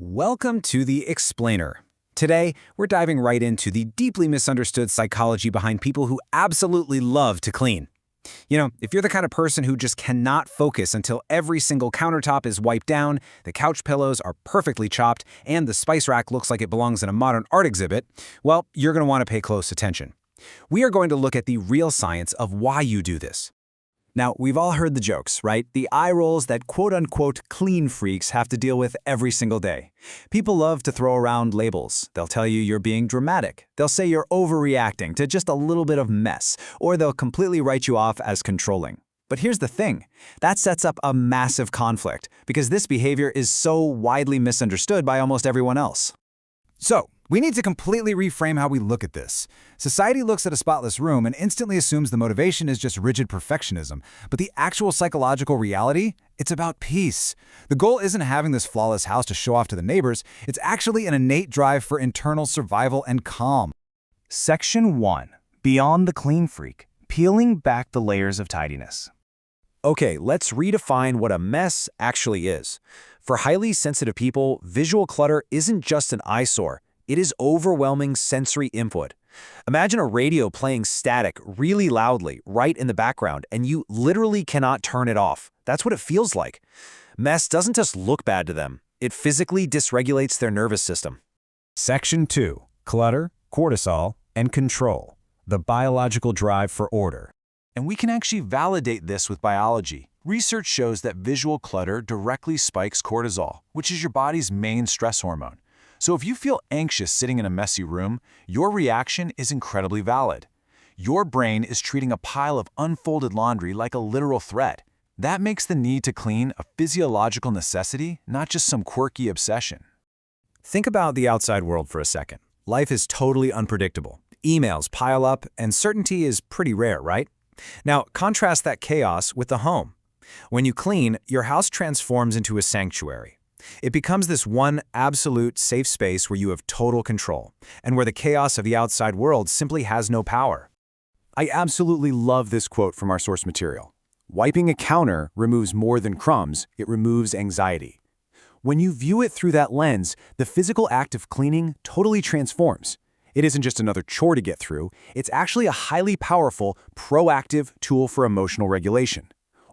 Welcome to The Explainer. Today, we're diving right into the deeply misunderstood psychology behind people who absolutely love to clean. If you're the kind of person who just cannot focus until every single countertop is wiped down, the couch pillows are perfectly chopped, and the spice rack looks like it belongs in a modern art exhibit, well, you're going to want to pay close attention. We are going to look at the real science of why you do this. Now, we've all heard the jokes, right? The eye rolls that quote-unquote clean freaks have to deal with every single day. People love to throw around labels. They'll tell you you're being dramatic. They'll say you're overreacting to just a little bit of mess, or they'll completely write you off as controlling. But here's the thing. That sets up a massive conflict, because this behavior is so widely misunderstood by almost everyone else. So, we need to completely reframe how we look at this. Society looks at a spotless room and instantly assumes the motivation is just rigid perfectionism. But the actual psychological reality? It's about peace. The goal isn't having this flawless house to show off to the neighbors. It's actually an innate drive for internal survival and calm. Section 1. Beyond the clean freak. Peeling back the layers of tidiness. Okay, let's redefine what a mess actually is. For highly sensitive people, visual clutter isn't just an eyesore. It is overwhelming sensory input. Imagine a radio playing static really loudly right in the background, and you literally cannot turn it off. That's what it feels like. Mess doesn't just look bad to them. It physically dysregulates their nervous system. Section 2. Clutter, cortisol, and control. The biological drive for order. And we can actually validate this with biology. Research shows that visual clutter directly spikes cortisol, which is your body's main stress hormone. So if you feel anxious sitting in a messy room, your reaction is incredibly valid. Your brain is treating a pile of unfolded laundry like a literal threat. That makes the need to clean a physiological necessity, not just some quirky obsession. Think about the outside world for a second. Life is totally unpredictable. Emails pile up, and certainty is pretty rare, right? Now, contrast that chaos with the home. When you clean, your house transforms into a sanctuary. It becomes this one absolute safe space where you have total control, and where the chaos of the outside world simply has no power. I absolutely love this quote from our source material. Wiping a counter removes more than crumbs, it removes anxiety. When you view it through that lens, the physical act of cleaning totally transforms. It isn't just another chore to get through, it's actually a highly powerful, proactive tool for emotional regulation.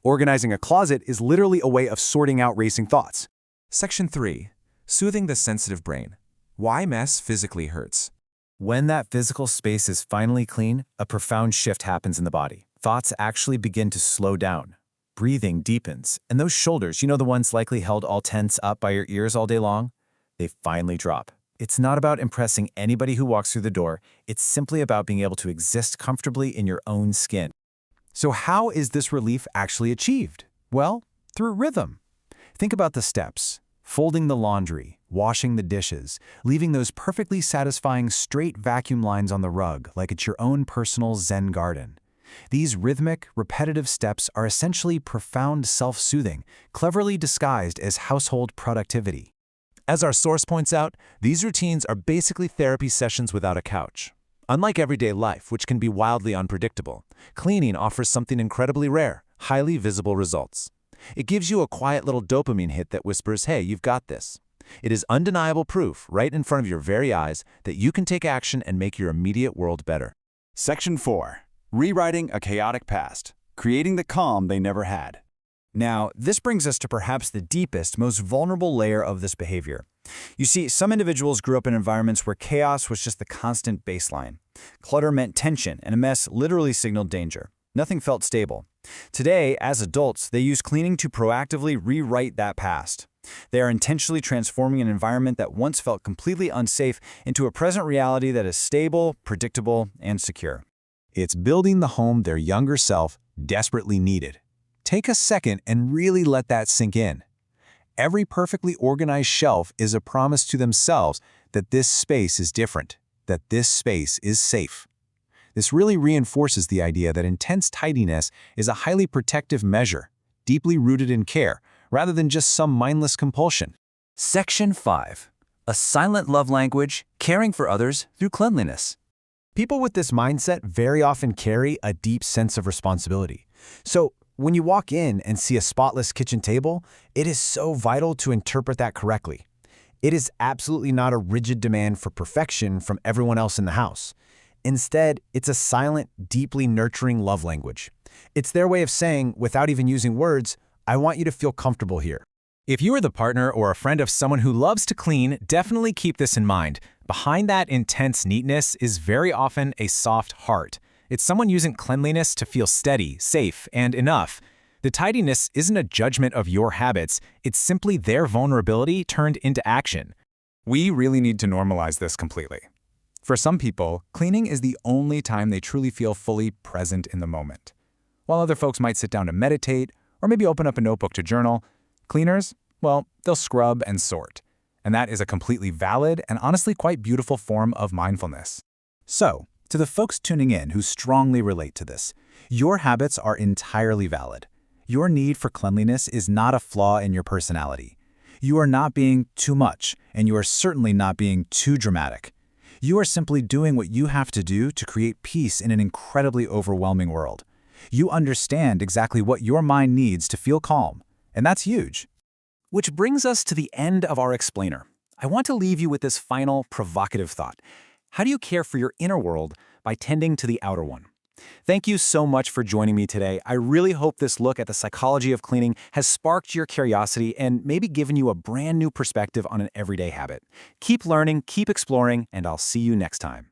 Organizing a closet is literally a way of sorting out racing thoughts. Section 3. Soothing the sensitive brain. Why mess physically hurts. When that physical space is finally clean, a profound shift happens in the body. Thoughts actually begin to slow down. Breathing deepens, and those shoulders, the ones likely held all tense up by your ears all day long, they finally drop. It's not about impressing anybody who walks through the door. It's simply about being able to exist comfortably in your own skin. So how is this relief actually achieved? Well, through rhythm. Think about the steps. Folding the laundry, washing the dishes, leaving those perfectly satisfying straight vacuum lines on the rug like it's your own personal Zen garden. These rhythmic, repetitive steps are essentially profound self-soothing, cleverly disguised as household productivity. As our source points out, these routines are basically therapy sessions without a couch. Unlike everyday life, which can be wildly unpredictable, cleaning offers something incredibly rare, highly visible results. It gives you a quiet little dopamine hit that whispers, hey, you've got this. It is undeniable proof, right in front of your very eyes, that you can take action and make your immediate world better. Section 4. Rewriting a chaotic past. Creating the calm they never had. Now, this brings us to perhaps the deepest, most vulnerable layer of this behavior. You see, some individuals grew up in environments where chaos was just the constant baseline. Clutter meant tension, and a mess literally signaled danger. Nothing felt stable. Today, as adults, they use cleaning to proactively rewrite that past. They are intentionally transforming an environment that once felt completely unsafe into a present reality that is stable, predictable, and secure. It's building the home their younger self desperately needed. Take a second and really let that sink in. Every perfectly organized shelf is a promise to themselves that this space is different, that this space is safe. This really reinforces the idea that intense tidiness is a highly protective measure, deeply rooted in care, rather than just some mindless compulsion. Section 5. A silent love language, caring for others through cleanliness. People with this mindset very often carry a deep sense of responsibility. So, when you walk in and see a spotless kitchen table, it is so vital to interpret that correctly. It is absolutely not a rigid demand for perfection from everyone else in the house. Instead, it's a silent, deeply nurturing love language. It's their way of saying, without even using words, I want you to feel comfortable here. If you are the partner or a friend of someone who loves to clean, definitely keep this in mind. Behind that intense neatness is very often a soft heart. It's someone using cleanliness to feel steady, safe, and enough. The tidiness isn't a judgment of your habits, it's simply their vulnerability turned into action. We really need to normalize this completely. For some people, cleaning is the only time they truly feel fully present in the moment. While other folks might sit down to meditate, or maybe open up a notebook to journal, cleaners, well, they'll scrub and sort. And that is a completely valid and honestly quite beautiful form of mindfulness. So, to the folks tuning in who strongly relate to this, your habits are entirely valid. Your need for cleanliness is not a flaw in your personality. You are not being too much, and you are certainly not being too dramatic. You are simply doing what you have to do to create peace in an incredibly overwhelming world. You understand exactly what your mind needs to feel calm, and that's huge. Which brings us to the end of our explainer. I want to leave you with this final provocative thought. How do you care for your inner world by tending to the outer one? Thank you so much for joining me today. I really hope this look at the psychology of cleaning has sparked your curiosity and maybe given you a brand new perspective on an everyday habit. Keep learning, keep exploring, and I'll see you next time.